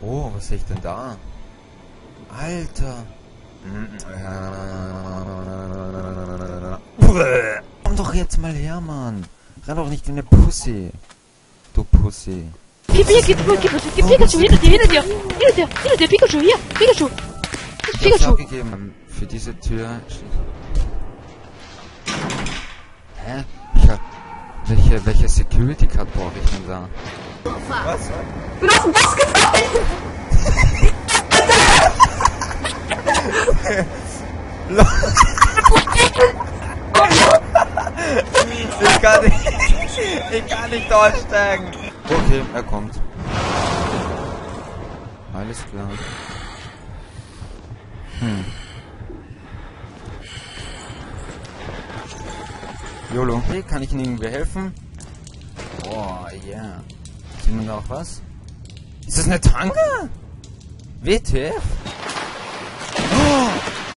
Oh, was sehe ich denn da? Alter. Komm doch jetzt mal her, Mann. Renn doch nicht wie eine Pussy. Du Pussy. Gib Pikachu, hinter dir, Pikachu, hier, Pikachu. Ich hab's abgegeben. Für diese Tür. Hä? Welche Security Card brauche ich denn da? Was? Du hast einen Boss gefallen! Ich kann nicht durchsteigen. Okay, er kommt. Alles klar. YOLO. Hey, kann ich Ihnen irgendwie helfen? Boah, yeah. Sehen wir noch was? Ist das eine Tanke? WTF?